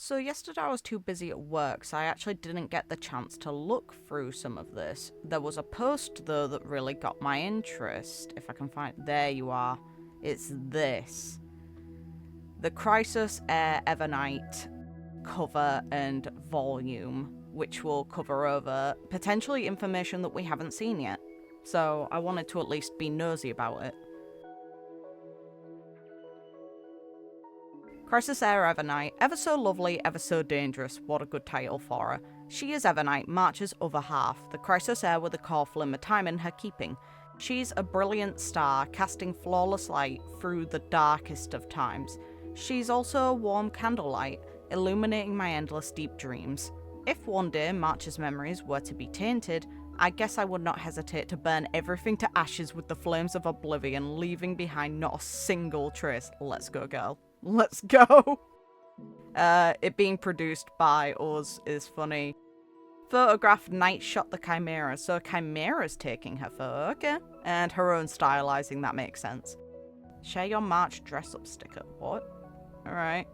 So yesterday I was too busy at work, so I actually didn't get the chance to look through some of this. There was a post though that really got my interest. If I can find... There you are. It's this. The Chrysos Evernight cover and volume, which will cover over potentially information that we haven't seen yet. So I wanted to at least be nosy about it. Chrysos Evernight, ever so lovely, ever so dangerous. What a good title for her. She is Evernight, March's other half, the Chrysos heir with a core flame of time in her keeping. She's a brilliant star, casting flawless light through the darkest of times. She's also a warm candlelight, illuminating my endless deep dreams. If one day March's memories were to be tainted, I guess I would not hesitate to burn everything to ashes with the flames of oblivion, leaving behind not a single trace. Let's go, girl. Let's go! It being produced by us is funny. Photographed Night shot the Chimera, so Chimera's taking her photo, okay. And her own stylizing, that makes sense. Share your March dress-up sticker, what? Alright.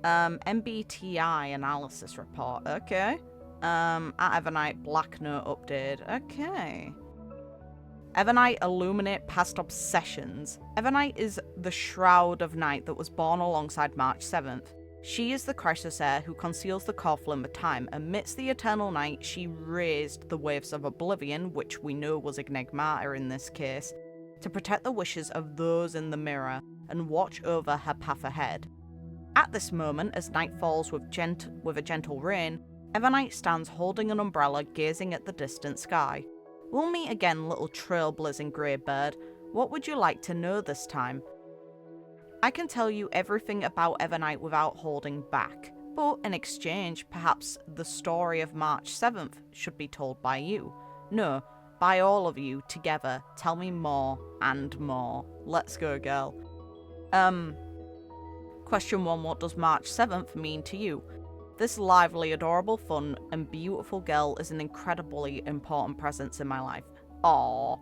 MBTI analysis report, okay. At Evernight, Black Note update, okay. Evernight illuminate past obsessions. Evernight is the shroud of night that was born alongside March 7th. She is the chrysos heir who conceals the core flame of time. Amidst the eternal night, she raised the waves of oblivion, which we know was Enigmata in this case, to protect the wishes of those in the mirror and watch over her path ahead. At this moment, as night falls with a gentle rain, Evernight stands holding an umbrella, gazing at the distant sky. We'll meet again, little trailblazing grey bird. What would you like to know this time? I can tell you everything about Evernight without holding back, but in exchange, perhaps the story of March 7th should be told by you. No, by all of you together. Tell me more and more. Let's go, girl. Question 1. What does March 7th mean to you? This lively, adorable, fun, and beautiful girl is an incredibly important presence in my life. Aww.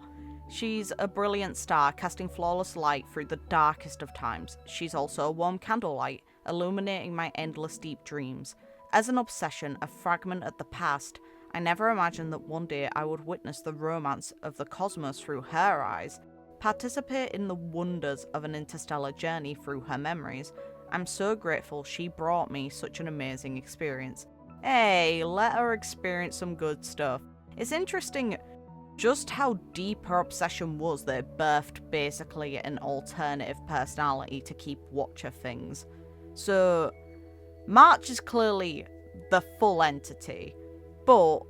She's a brilliant star, casting flawless light through the darkest of times. She's also a warm candlelight, illuminating my endless deep dreams. As an obsession, a fragment of the past, I never imagined that one day I would witness the romance of the cosmos through her eyes, participate in the wonders of an interstellar journey through her memories. I'm so grateful she brought me such an amazing experience. Hey, let her experience some good stuff. It's interesting just how deep her obsession was that it birthed basically an alternative personality to keep watch of things. So, March is clearly the full entity, but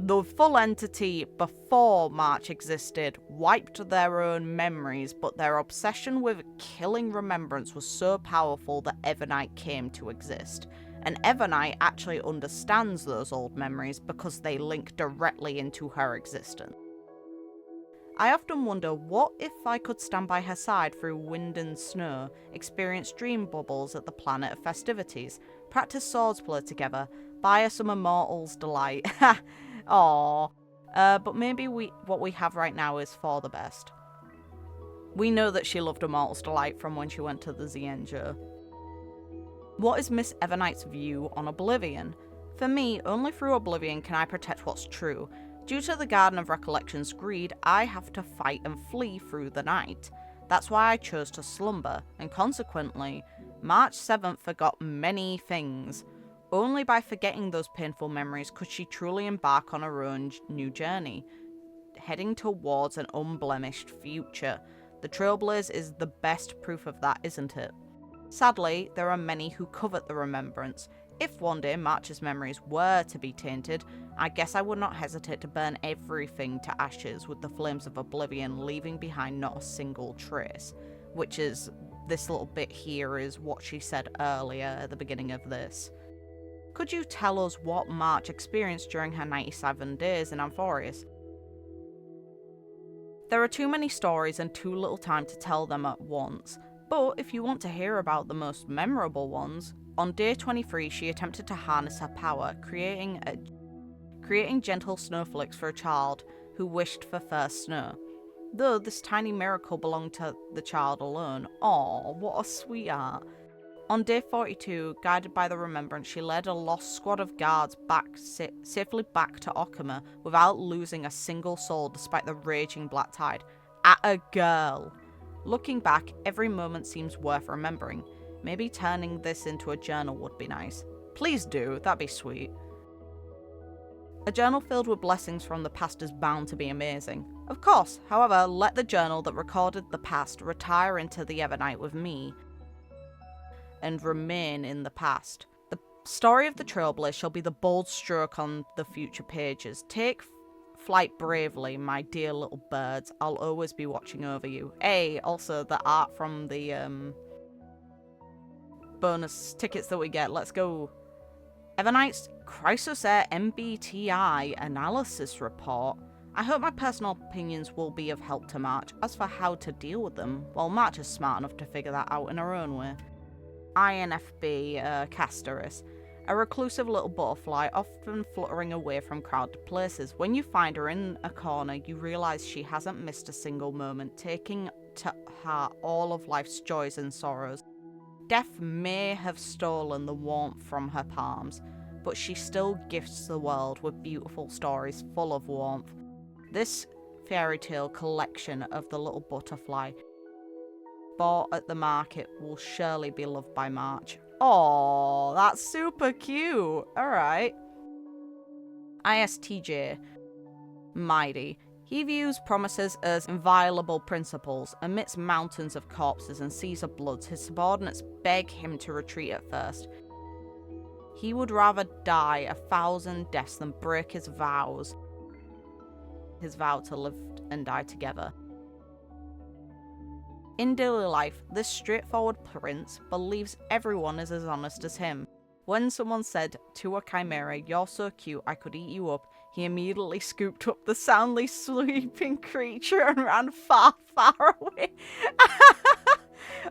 the full entity before March existed wiped their own memories, but their obsession with killing remembrance was so powerful that Evernight came to exist. And Evernight actually understands those old memories because they link directly into her existence. I often wonder, what if I could stand by her side through wind and snow, experience dream bubbles at the planet of festivities, practice swordsplay together, buy her some immortal's delight. Ha! Aww. But maybe what we have right now is for the best. We know that she loved Immortal's Delight from when she went to the Xianzhou. What is Miss Evernight's view on Oblivion? For me, only through Oblivion can I protect what's true. Due to the Garden of Recollection's greed, I have to fight and flee through the night. That's why I chose to slumber, and consequently, March 7th forgot many things. Only by forgetting those painful memories could she truly embark on her own new journey, heading towards an unblemished future. The Trailblaze is the best proof of that, isn't it? Sadly, there are many who covet the remembrance. If one day March's memories were to be tainted, I guess I would not hesitate to burn everything to ashes with the flames of oblivion, leaving behind not a single trace. Which is, this little bit here is what she said earlier at the beginning of this. Could you tell us what March experienced during her 97 days in Amphorius? There are too many stories and too little time to tell them at once, but if you want to hear about the most memorable ones, on day 23 she attempted to harness her power, creating gentle snowflakes for a child who wished for first snow. Though this tiny miracle belonged to the child alone. Aw, what a sweetheart. On day 42, guided by the remembrance, she led a lost squad of guards safely back to Okama without losing a single soul despite the raging black tide. At a girl. Looking back, every moment seems worth remembering. Maybe turning this into a journal would be nice. Please do, that'd be sweet. A journal filled with blessings from the past is bound to be amazing. Of course, however, let the journal that recorded the past retire into the Evernight with me and remain in the past. The story of the Trailblazer shall be the bold stroke on the future pages. Take flight bravely, my dear little birds. I'll always be watching over you. Also, the art from the bonus tickets that we get. Let's go. Evernight's Chrysos MBTI analysis report. I hope my personal opinions will be of help to March. As for how to deal with them, well, March is smart enough to figure that out in her own way. INFP Castoris. A reclusive little butterfly, often fluttering away from crowded places. When you find her in a corner, you realise she hasn't missed a single moment, taking to heart all of life's joys and sorrows. Death may have stolen the warmth from her palms, but she still gifts the world with beautiful stories full of warmth. This fairy tale collection of the little butterfly, bought at the market, will surely be loved by March. Oh, that's super cute. Alright. ISTJ. Mighty. He views promises as inviolable principles. Amidst mountains of corpses and seas of bloods, his subordinates beg him to retreat at first. He would rather die 1,000 deaths than break his vows. His vow to live and die together. In daily life, this straightforward prince believes everyone is as honest as him. When someone said to a chimera, "You're so cute, I could eat you up," he immediately scooped up the soundly sleeping creature and ran far, far away.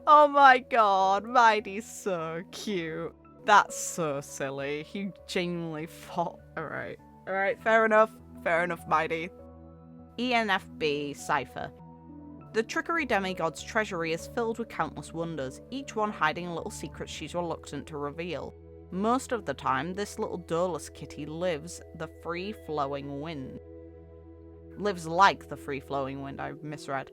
Oh my god, Mighty's so cute. That's so silly. He genuinely fought. Alright, fair enough, Mighty. ENFP Cypher. The trickery demigod's treasury is filled with countless wonders, each one hiding little secrets she's reluctant to reveal. Most of the time, this little doorless kitty lives like the free-flowing wind. I've misread.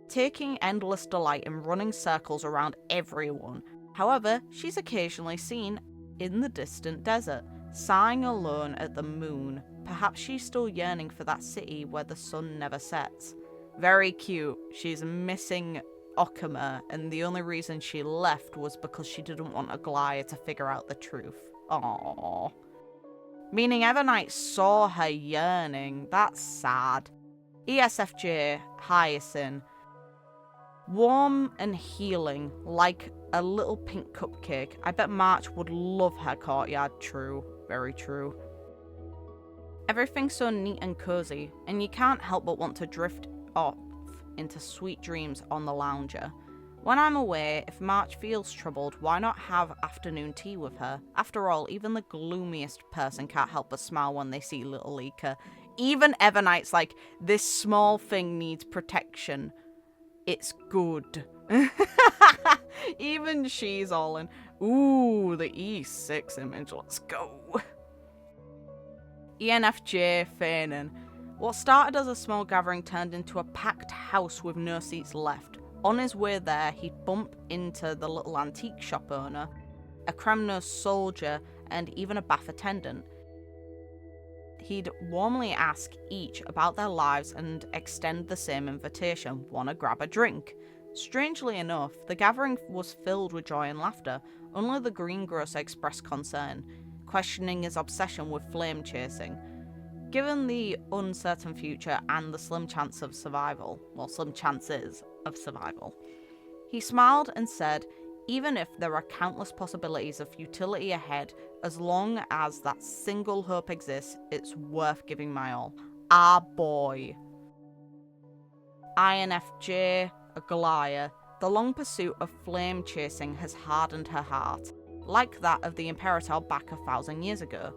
Taking endless delight in running circles around everyone. However, she's occasionally seen in the distant desert, sighing alone at the moon. Perhaps she's still yearning for that city where the sun never sets. Very cute. She's missing Okama, and the only reason she left was because she didn't want Aglaya to figure out the truth. Aww. Meaning Evernight saw her yearning. That's sad. ESFJ Hyacinth. Warm and healing, like a little pink cupcake. I bet March would love her courtyard. True. Very true. Everything's so neat and cozy, and you can't help but want to drift off into sweet dreams on the lounger. When I'm away, if March feels troubled, why not have afternoon tea with her? After all, even the gloomiest person can't help but smile when they see little Ika. Even Evernight's like, this small thing needs protection. It's good. Even she's all in. Ooh, the E6 image. Let's go. ENFJ Fanon. What started as a small gathering turned into a packed house with no seats left. On his way there, he'd bump into the little antique shop owner, a creme-nosed soldier, and even a bath attendant. He'd warmly ask each about their lives and extend the same invitation, wanna grab a drink? Strangely enough, the gathering was filled with joy and laughter. Only the greengrocer expressed concern, questioning his obsession with flame chasing. Given the uncertain future and the slim chances of survival, he smiled and said, even if there are countless possibilities of futility ahead, as long as that single hope exists, it's worth giving my all. Ah boy. INFJ Aglaya. The long pursuit of flame chasing has hardened her heart, like that of the Imperator back 1,000 years ago.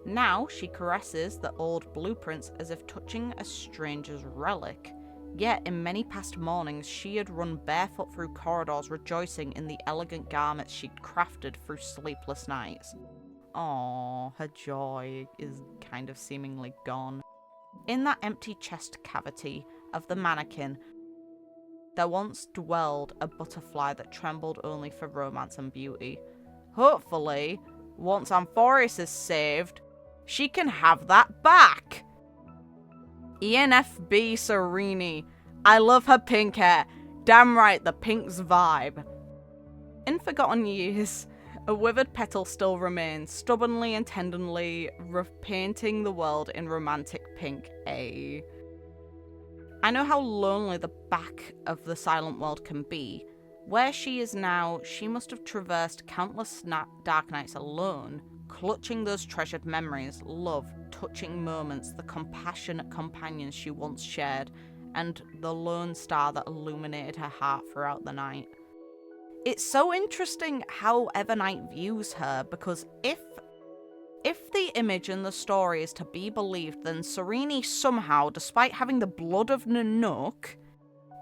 Now she caresses the old blueprints as if touching a stranger's relic. Yet in many past mornings she had run barefoot through corridors rejoicing in the elegant garments she'd crafted through sleepless nights. Aww, her joy is kind of seemingly gone. In that empty chest cavity of the mannequin, there once dwelled a butterfly that trembled only for romance and beauty. Hopefully, once Amphorius is saved, she can have that back! ENFB Sereni. I love her pink hair. Damn right, the pink's vibe. In forgotten years, a withered petal still remains, stubbornly and tenderly repainting the world in romantic pink. I know how lonely the back of the silent world can be. Where she is now, she must have traversed countless dark nights alone, clutching those treasured memories, love, touching moments, the compassionate companions she once shared, and the lone star that illuminated her heart throughout the night. It's so interesting how Evernight views her, because if the image in the story is to be believed, then Sereni somehow, despite having the blood of Nanook,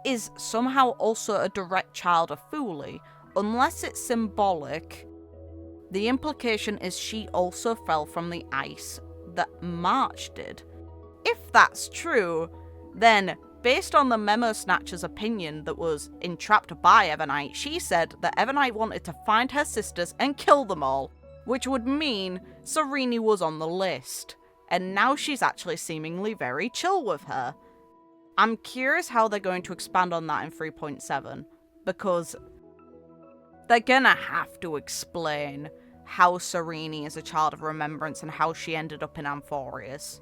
is somehow also a direct child of Thule. Unless it's symbolic, the implication is she also fell from the ice that March did. If that's true, then based on the Memo Snatcher's opinion that was entrapped by Evernight, she said that Evernight wanted to find her sisters and kill them all, which would mean Sereni was on the list, and now she's actually seemingly very chill with her. I'm curious how they're going to expand on that in 3.7, because they're gonna have to explain how Sereni is a child of remembrance and how she ended up in Amphorius.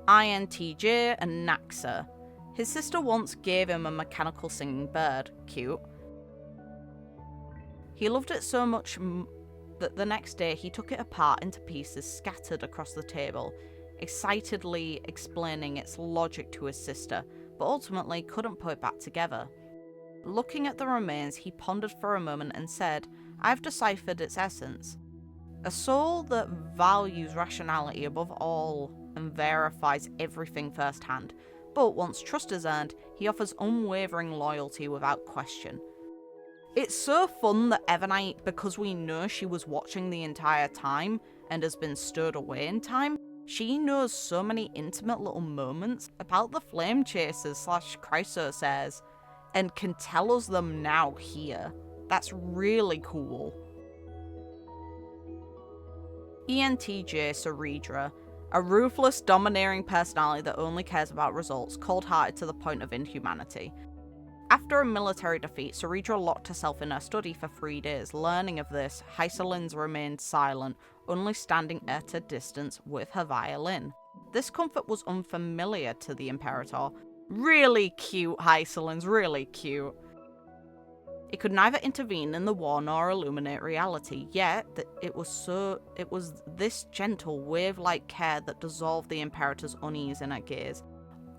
INTJ and Naxa. His sister once gave him a mechanical singing bird. Cute. He loved it so much that the next day he took it apart into pieces scattered across the table, excitedly explaining its logic to his sister, but ultimately couldn't put it back together. Looking at the remains, he pondered for a moment and said, "I've deciphered its essence. A soul that values rationality above all and verifies everything firsthand, but once trust is earned, he offers unwavering loyalty without question." It's so fun that Evernight, because we know she was watching the entire time and has been stirred away in time, she knows so many intimate little moments about the Flame Chasers / chrysos heirs, and can tell us them now here. That's really cool. ENTJ Ceredra. A ruthless, domineering personality that only cares about results, cold-hearted to the point of inhumanity. After a military defeat, Ceredra locked herself in her study for 3 days. Learning of this, Hysolins remained silent, only standing at a distance with her violin. This comfort was unfamiliar to the Imperator. Really cute, Hysolins, really cute. It could neither intervene in the war nor illuminate reality, yet it was this gentle, wave-like care that dissolved the Imperator's unease in her gaze.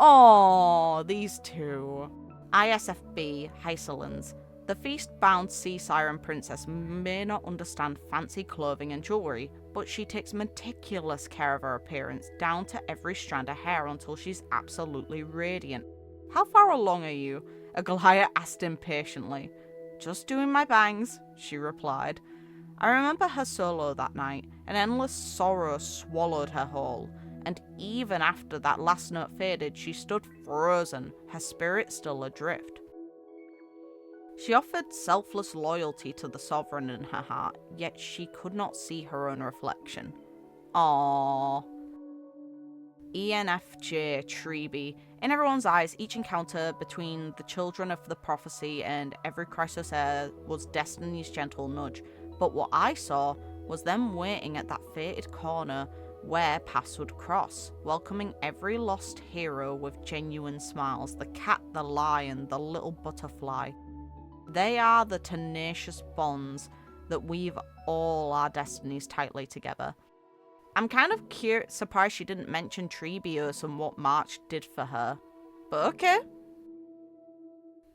Aww, these two. ISFB, Hysolins. The feast-bound sea siren princess may not understand fancy clothing and jewelry, but she takes meticulous care of her appearance, down to every strand of hair until she's absolutely radiant. "How far along are you?" Aglaia asked impatiently. "Just doing my bangs," she replied. I remember her solo that night. An endless sorrow swallowed her whole, and even after that last note faded, she stood frozen, her spirit still adrift. She offered selfless loyalty to the sovereign in her heart, yet she could not see her own reflection. Aww. ENFJ Treeby. In everyone's eyes, each encounter between the children of the prophecy and every chrysos heir was destiny's gentle nudge, but what I saw was them waiting at that fated corner where paths would cross, welcoming every lost hero with genuine smiles, the cat, the lion, the little butterfly. They are the tenacious bonds that weave all our destinies tightly together. I'm kind of surprised she didn't mention Treebios and what March did for her, but okay.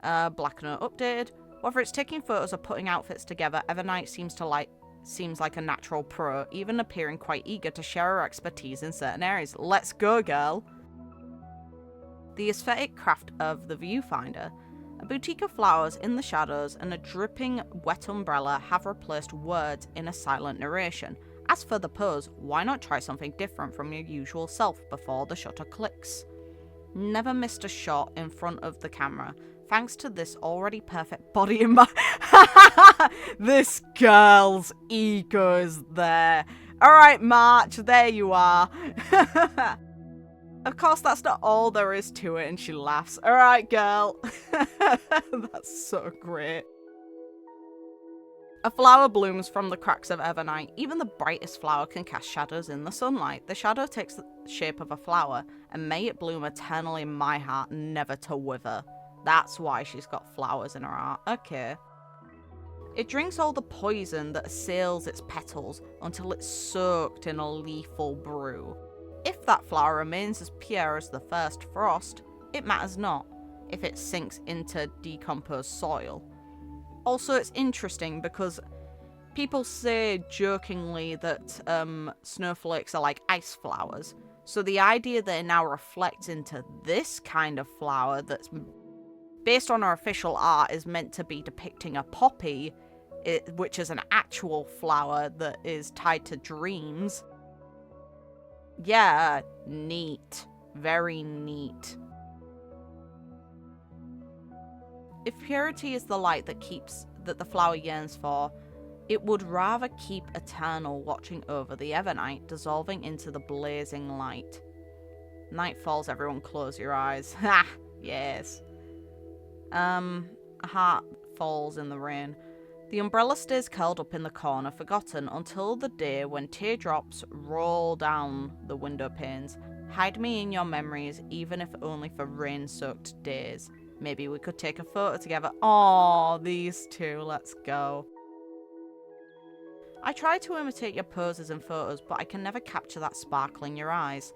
Black Note updated. Whether it's taking photos or putting outfits together, Evernight seems like a natural pro, even appearing quite eager to share her expertise in certain areas. Let's go, girl! The aesthetic craft of the viewfinder. A boutique of flowers in the shadows and a dripping wet umbrella have replaced words in a silent narration. As for the pose, why not try something different from your usual self before the shutter clicks? Never missed a shot in front of the camera, thanks to this already perfect body in my... This girl's ego is there. Alright, March, there you are. Of course, that's not all there is to it, and she laughs. Alright, girl. That's so great. A flower blooms from the cracks of Evernight. Even the brightest flower can cast shadows in the sunlight. The shadow takes the shape of a flower, and may it bloom eternally in my heart, never to wither. That's why she's got flowers in her art. Okay. It drinks all the poison that assails its petals until it's soaked in a lethal brew. If that flower remains as pure as the first frost, it matters not if it sinks into decomposed soil. Also, it's interesting because people say jokingly that snowflakes are like ice flowers. So the idea that it now reflects into this kind of flower that's based on our official art is meant to be depicting a poppy, which is an actual flower that is tied to dreams. Yeah, neat. Very neat. If purity is the light that the flower yearns for, it would rather keep eternal watching over the Evernight, dissolving into the blazing light. Night falls, everyone close your eyes. Ha! Yes. A heart falls in the rain. The umbrella stays curled up in the corner, forgotten until the day when teardrops roll down the window panes. Hide me in your memories, even if only for rain-soaked days. Maybe we could take a photo together. Aww, these two, let's go. I try to imitate your poses and photos, but I can never capture that sparkle in your eyes.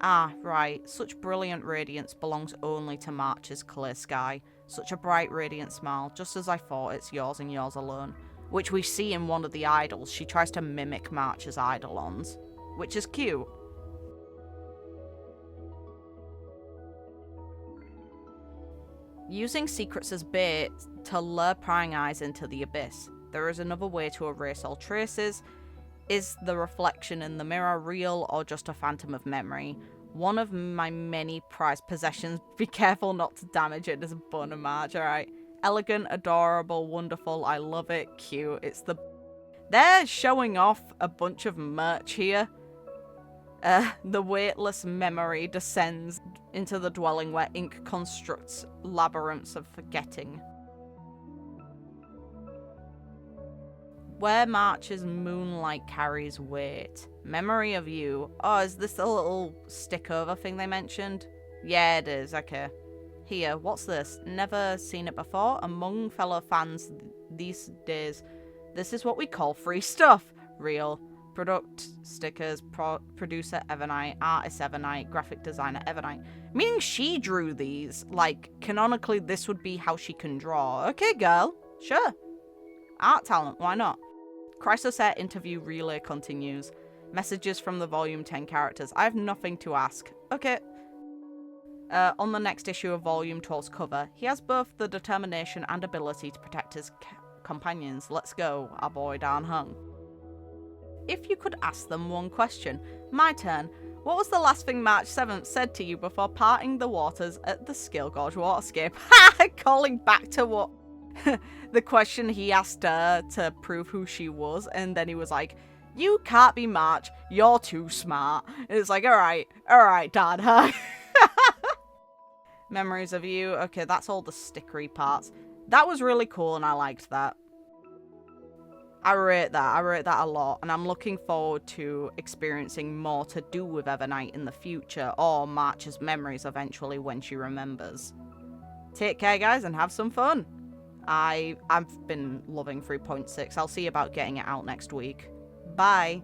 Ah, right, such brilliant radiance belongs only to March's clear sky. Such a bright, radiant smile, just as I thought, it's yours and yours alone. Which we see in one of the idols. She tries to mimic March's eidolons, which is cute. Using secrets as bait to lure prying eyes into the abyss. There is another way to erase all traces. Is the reflection in the mirror real or just a phantom of memory? One of my many prized possessions. Be careful not to damage it. There's a bun of March, alright. Elegant, adorable, wonderful. I love it. Cute. They're showing off a bunch of merch here. The weightless memory descends into the dwelling where ink constructs labyrinths of forgetting. Where March's moonlight carries weight. Memory of you. Oh, is this the little stick over thing they mentioned? Yeah, it is. Okay. Here, what's this? Never seen it before. Among fellow fans these days, this is what we call free stuff. Real. Product, stickers, producer Evernight, artist Evernight, graphic designer Evernight. Meaning she drew these. Like, canonically, this would be how she can draw. Okay, girl. Sure. Art talent, why not? Chrysos interview relay continues. Messages from the volume 10 characters. I have nothing to ask. Okay. On the next issue of volume 12's cover, he has both the determination and ability to protect his companions. Let's go, our boy Dan Heng. If you could ask them one question. My turn. What was the last thing March 7th said to you before parting the waters at the Skill Gorge waterscape? Ha! Calling back to what... the question he asked her to prove who she was, and then he was like, you can't be March, you're too smart. And it's like, alright, Dan, huh? Memories of you. Okay, that's all the stickery parts. That was really cool, and I liked that. I rate that a lot, and I'm looking forward to experiencing more to do with Evernight in the future, or March's memories eventually when she remembers. Take care, guys, and have some fun. I've been loving 3.6. I'll see about getting it out next week. Bye.